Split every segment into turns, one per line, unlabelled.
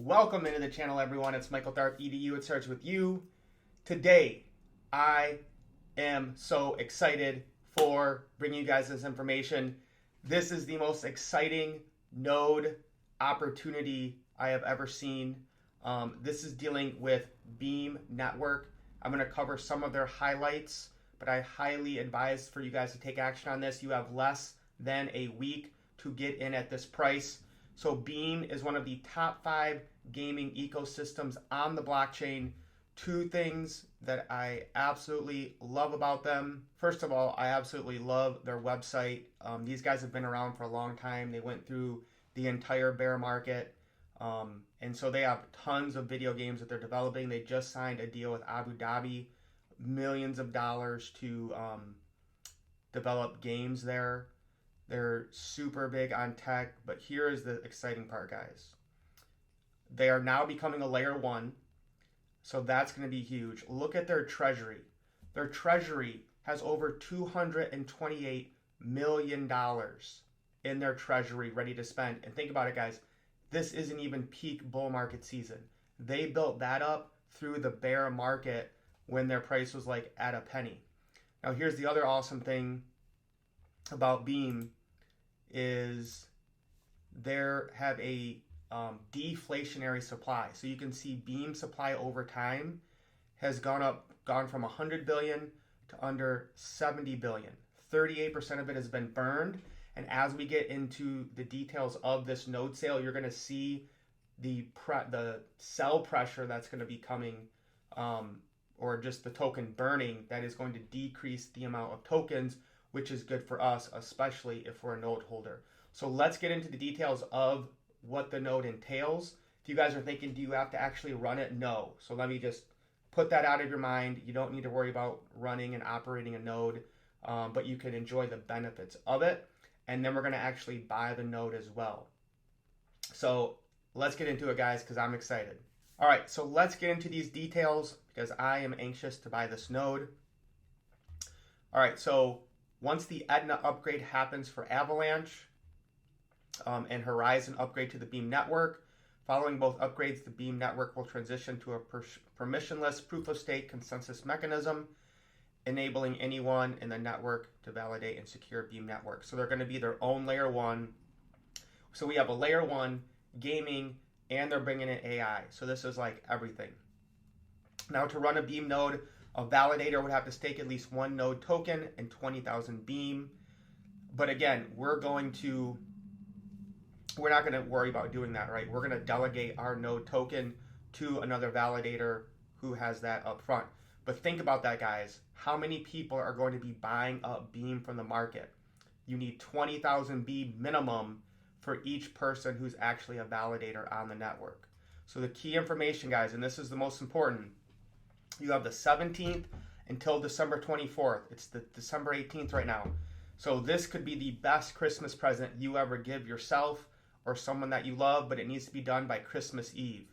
Welcome into the channel, everyone. It's Michael Tharp, EDU. It starts with you. Today, I am so excited for bringing you guys this information. This is the most exciting node opportunity I have ever seen. This is dealing with Beam Network. I'm going to cover some of their highlights, but I highly advise for you guys to take action on this. You have less than a week to get in at this price. So Beam is one of the top 5 gaming ecosystems on the blockchain. Two things that I absolutely love about them. First of all, I absolutely love their website. These guys have been around for a long time. They went through the entire bear market. And so they have tons of video games that they're developing. They just signed a deal with Abu Dhabi, millions of dollars to develop games there. They're super big on tech, but here is the exciting part, guys. They are now becoming a layer 1, so that's going to be huge. Look at their treasury. Their treasury has over $228 million in their treasury ready to spend. And think about it, guys. This isn't even peak bull market season. They built that up through the bear market when their price was like at a penny. Now, here's the other awesome thing about Beam is they have a deflationary supply. So you can see Beam supply over time has gone from 100 billion to under 70 billion. 38% of it has been burned. And as we get into the details of this node sale, you're going to see the sell pressure that's going to be coming, or just the token burning, that is going to decrease the amount of tokens, which is good for us, especially if we're a node holder. So let's get into the details of what the node entails. If you guys are thinking, do you have to actually run it? No. So let me just put that out of your mind. You don't need to worry about running and operating a node, but you can enjoy the benefits of it. And then we're going to actually buy the node as well. So let's get into it, guys, because I'm excited. All right, so let's get into these details because I am anxious to buy this node. All right, so once the Edna upgrade happens for Avalanche and Horizon upgrade to the Beam network, following both upgrades, the Beam network will transition to a permissionless proof-of-stake consensus mechanism, enabling anyone in the network to validate and secure Beam network. So they're going to be their own layer 1. So we have a layer 1 gaming, and they're bringing in AI. So this is like everything. Now, to run a Beam node, a validator would have to stake at least 1 node token and 20,000 Beam. But again, we're not going to worry about doing that, right? We're going to delegate our node token to another validator who has that up front. But think about that, guys. How many people are going to be buying up Beam from the market? You need 20,000 Beam minimum for each person who's actually a validator on the network. So the key information, guys, and this is the most important, you have the 17th until December 24th. It's the December 18th right now. So this could be the best Christmas present you ever give yourself or someone that you love, but it needs to be done by Christmas Eve.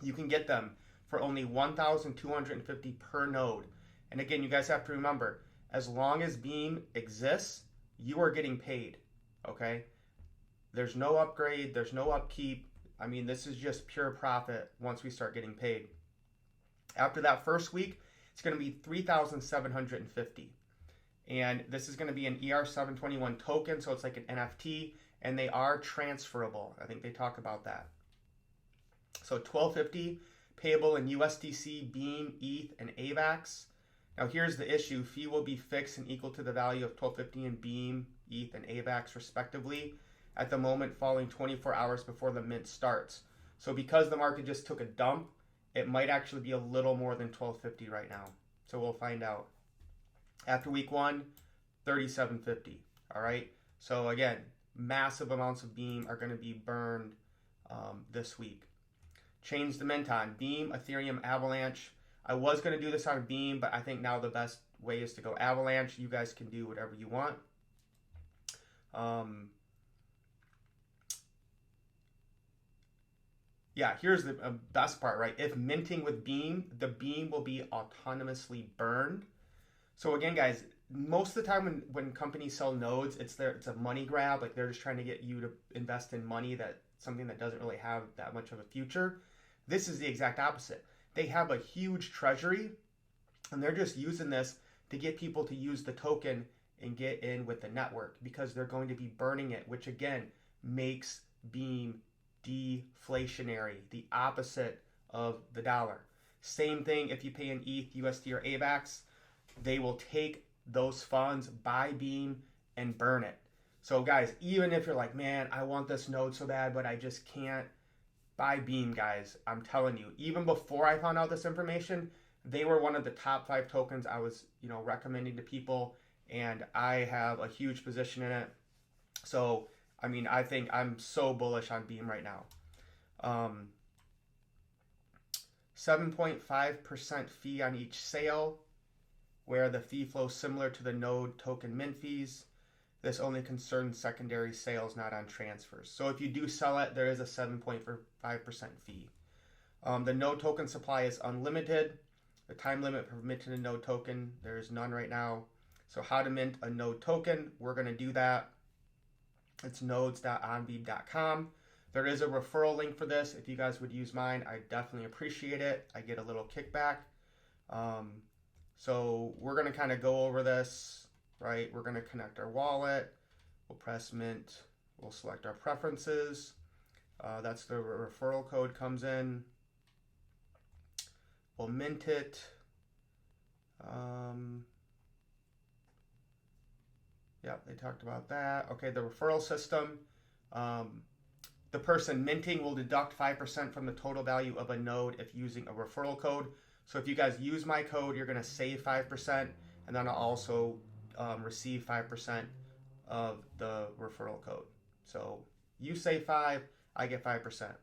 You can get them for only $1,250 per node. And again, you guys have to remember, as long as Beam exists, you are getting paid, okay? There's no upgrade, there's no upkeep. I mean, this is just pure profit once we start getting paid. After that first week, it's going to be $3,750. And this is going to be an ER721 token, so it's like an NFT, and they are transferable. I think they talk about that. So $1,250 payable in USDC, Beam, ETH, and AVAX. Now here's the issue. Fee will be fixed and equal to the value of $1,250 in Beam, ETH, and AVAX respectively, at the moment falling 24 hours before the mint starts. So because the market just took a dump, it might actually be a little more than $1,250 right now. So we'll find out. After week 1, $3,750. All right. So again, massive amounts of Beam are going to be burned this week. Change the mint on Beam, Ethereum, Avalanche. I was going to do this on Beam, but I think now the best way is to go Avalanche. You guys can do whatever you want. Yeah, here's the best part, right? If minting with Beam, the Beam will be autonomously burned. So again, guys, most of the time when companies sell nodes, it's a money grab. Like they're just trying to get you to invest in money that's something that doesn't really have that much of a future. This is the exact opposite. They have a huge treasury, and they're just using this to get people to use the token and get in with the network, because they're going to be burning it, which again makes Beam deflationary, the opposite of the dollar. Same thing if you pay in ETH, USD, or AVAX, they will take those funds, buy Beam, and burn it. So guys, even if you're like, man, I want this node so bad, but I just can't buy Beam, guys, I'm telling you, even before I found out this information, they were one of the top 5 tokens I was, recommending to people, and I have a huge position in it. So, I mean, I think I'm so bullish on Beam right now. 7.5% fee on each sale, where the fee flows similar to the node token mint fees. This only concerns secondary sales, not on transfers. So if you do sell it, there is a 7.5% fee. The node token supply is unlimited. The time limit for minting a node token, there is none right now. So how to mint a node token, we're going to do that. It's nodes.onbeam.com. There is a referral link for this. If you guys would use mine, I definitely appreciate it. I get a little kickback. So we're going to kind of go over this, right? We're going to connect our wallet. We'll press mint. We'll select our preferences. That's the referral code comes in. We'll mint it. Yeah, they talked about that. Okay, the referral system. The person minting will deduct 5% from the total value of a node if using a referral code. So if you guys use my code, you're going to save 5%, and then I'll also receive 5% of the referral code. So you save 5, I get 5%.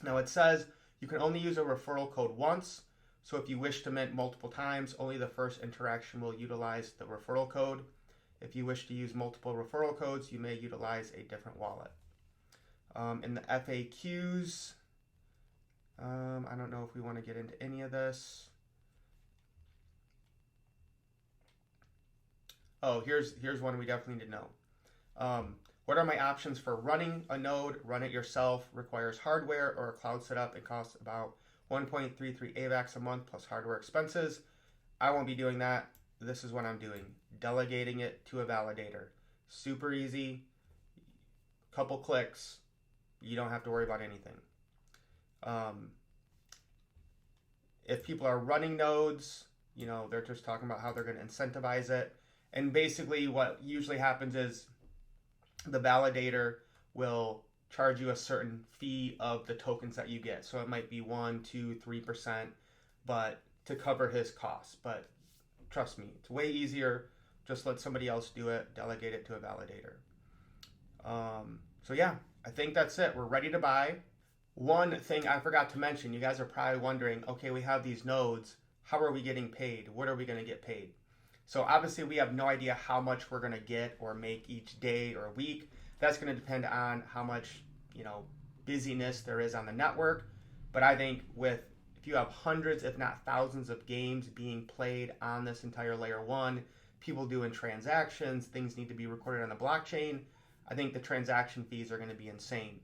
Now it says you can only use a referral code once. So if you wish to mint multiple times, only the first interaction will utilize the referral code. If you wish to use multiple referral codes, you may utilize a different wallet. In the FAQs, I don't know if we want to get into any of this. Oh, here's one we definitely need to know. What are my options for running a node? Run it yourself, requires hardware or a cloud setup. It costs about 1.33 AVAX a month plus hardware expenses. I won't be doing that. This is what I'm doing. Delegating it to a validator. Super easy. Couple clicks. You don't have to worry about anything. If people are running nodes, they're just talking about how they're going to incentivize it. And basically what usually happens is the validator will charge you a certain fee of the tokens that you get. So it might be 1, 2, 3%, but to cover his costs. But trust me, it's way easier. Just let somebody else do it. Delegate it to a validator. So yeah, I think that's it. We're ready to buy. One thing I forgot to mention, you guys are probably wondering, okay, we have these nodes. How are we getting paid? What are we going to get paid? So obviously we have no idea how much we're going to get or make each day or week. That's going to depend on how much, busyness there is on the network. But I think if you have hundreds, if not thousands of games being played on this entire layer 1, people doing transactions, things need to be recorded on the blockchain, I think the transaction fees are going to be insane.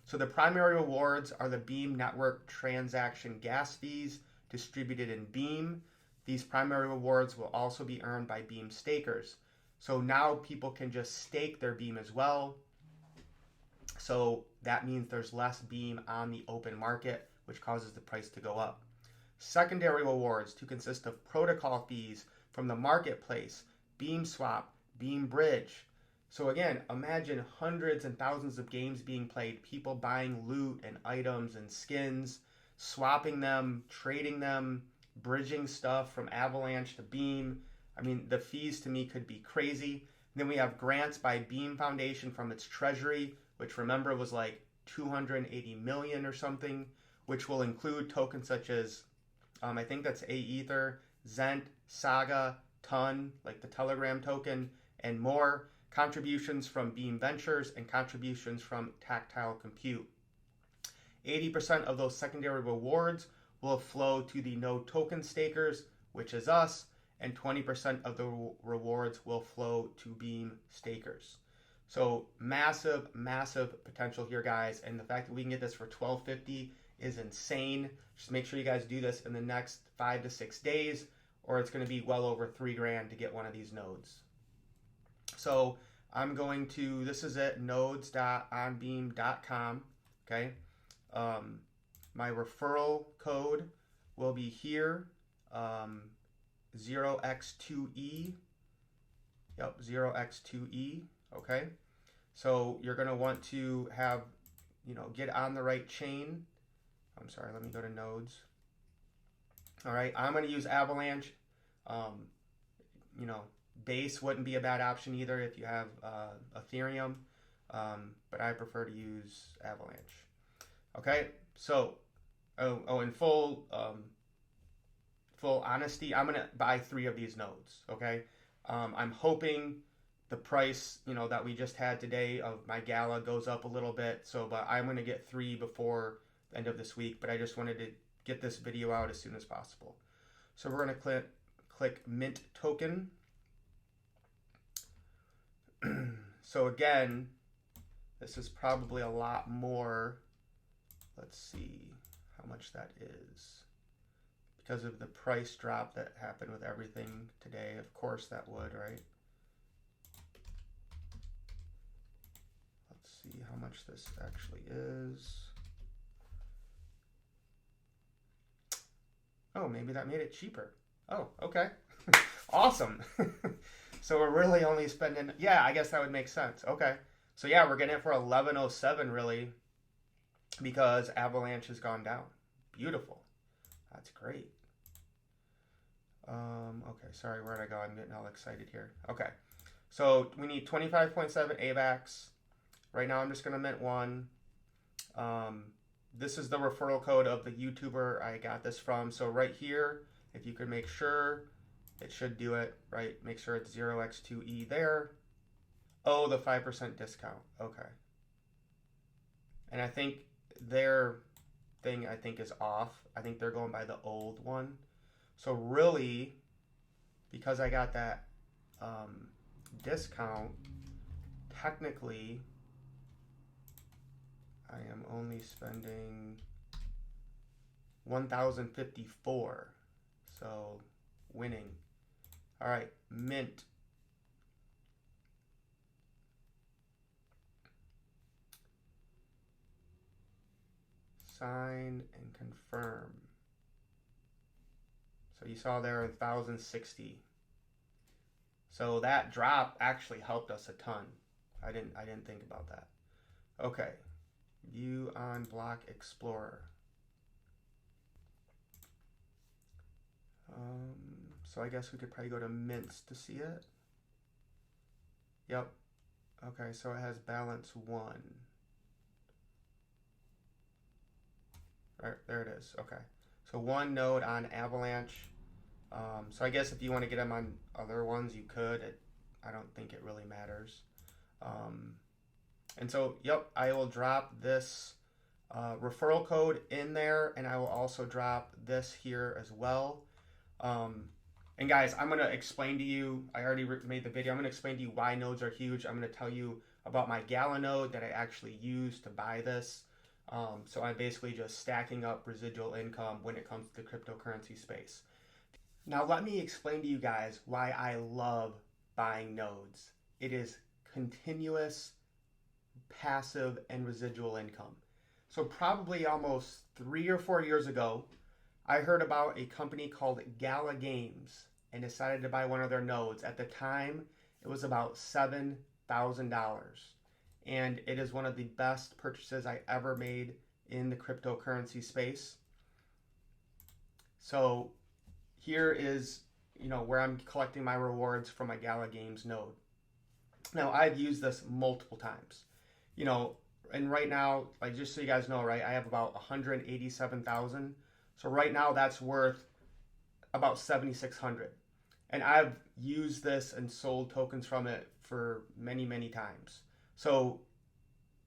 So the primary rewards are the Beam network transaction gas fees distributed in Beam. These primary rewards will also be earned by Beam stakers. So now people can just stake their Beam as well. So that means there's less Beam on the open market, which causes the price to go up. Secondary rewards to consist of protocol fees from the marketplace, Beam Swap, Beam Bridge. So again, imagine hundreds and thousands of games being played, people buying loot and items and skins, swapping them, trading them, bridging stuff from Avalanche to Beam. I mean, the fees to me could be crazy. Then we have grants by Beam Foundation from its treasury, which remember was like 280 million or something, which will include tokens such as, I think that's Aether, Zent, Saga, Ton, like the Telegram token, and more. Contributions from Beam Ventures and contributions from Tactile Compute. 80% of those secondary rewards will flow to the node token stakers, which is us, and 20% of the rewards will flow to Beam stakers. So massive, massive potential here, guys. And the fact that we can get this for $12.50 is insane. Just make sure you guys do this in the next 5 to 6 days, or it's going to be well over $3,000 to get one of these nodes. So I'm going to, this is it, nodes.onbeam.com. Okay. My referral code will be here, 0x2e. Yep, 0x2e. Okay. So you're going to want to have, get on the right chain. I'm sorry, let me go to nodes. All right, I'm going to use Avalanche. Base wouldn't be a bad option either if you have Ethereum, but I prefer to use Avalanche. Okay, so, in full honesty, I'm going to buy 3 of these nodes, okay? I'm hoping the price, that we just had today of my Gala goes up a little bit, but I'm going to get 3 before the end of this week, but I just wanted to get this video out as soon as possible. So we're going to click Mint Token. So again, this is probably a lot more. Let's see how much that is. Because of the price drop that happened with everything today, of course that would, right? Let's see how much this actually is. Oh, maybe that made it cheaper. Oh, okay. Awesome. So we're really only spending, yeah, I guess that would make sense. Okay. So yeah, we're getting it for 1107 really, because Avalanche has gone down. Beautiful. That's great. Okay, sorry, where'd I go? I'm getting all excited here. Okay. So we need 25.7 AVAX. Right now I'm just going to mint 1. This is the referral code of the YouTuber I got this from. So right here, if you could make sure, it should do it, right? Make sure it's 0x2e there. Oh, the 5% discount. Okay. And I think their thing, is off. I think they're going by the old one. So really, because I got that discount, technically, I am only spending 1,054. So winning. All right, mint. Sign and confirm. So you saw there 1,060. So that drop actually helped us a ton. I didn't think about that. Okay. View on Block Explorer. So I guess we could probably go to mints to see it. Yep. Okay, so it has balance 1. Right, there it is. Okay. So 1 node on Avalanche. So I guess if you want to get them on other ones, you could. I don't think it really matters. And so, yep, I will drop this referral code in there, and I will also drop this here as well. And guys, I'm going to explain to you, I already made the video, I'm going to explain to you why nodes are huge. I'm going to tell you about my Gala node that I actually use to buy this. So I'm basically just stacking up residual income when it comes to the cryptocurrency space. Now let me explain to you guys why I love buying nodes. It is continuous, passive, and residual income. So probably almost 3 or 4 years ago, I heard about a company called Gala Games and decided to buy one of their nodes. At the time, it was about $7,000. And it is one of the best purchases I ever made in the cryptocurrency space. So here is, where I'm collecting my rewards from my Gala Games node. Now, I've used this multiple times. And right now, like just so you guys know, right, I have about 187,000. So right now that's worth about 7,600. And I've used this and sold tokens from it for many, many times. So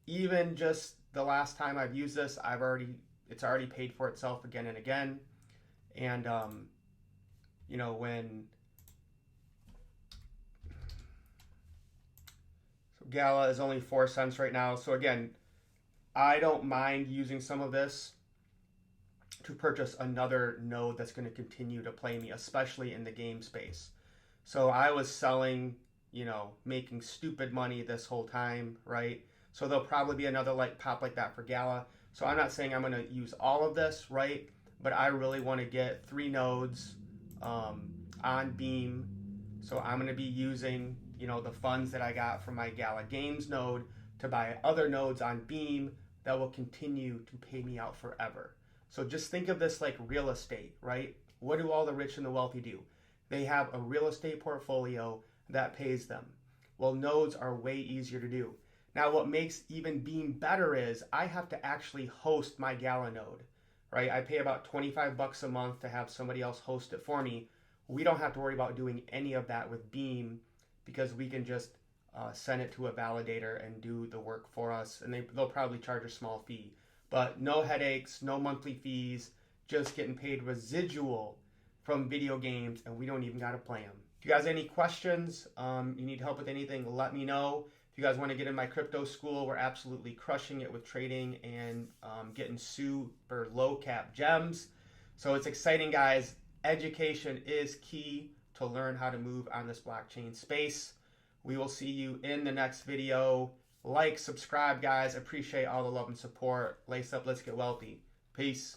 even just the last time I've used this, it's already paid for itself again and again. And Gala is only 4 cents right now. So again, I don't mind using some of this to purchase another node that's going to continue to play me, especially in the game space. So I was selling, making stupid money this whole time, right? So there'll probably be another like pop like that for Gala. So I'm not saying I'm going to use all of this, right? But I really want to get 3 nodes on Beam. So I'm going to be using, the funds that I got from my Gala Games node to buy other nodes on Beam that will continue to pay me out forever. So just think of this like real estate, right? What do all the rich and the wealthy do? They have a real estate portfolio that pays them. Well, nodes are way easier to do. Now, what makes even Beam better is I have to actually host my Gala node, right? I pay about 25 bucks a month to have somebody else host it for me. We don't have to worry about doing any of that with Beam because we can just send it to a validator and do the work for us, and they'll probably charge a small fee. But no headaches, no monthly fees, just getting paid residual from video games, and we don't even got to play them. If you guys have any questions, you need help with anything, let me know. If you guys want to get in my crypto school, we're absolutely crushing it with trading and getting super low cap gems. So it's exciting, guys. Education is key to learn how to move on this blockchain space. We will see you in the next video. Like, subscribe, guys. Appreciate all the love and support. Lace up, let's get wealthy. Peace.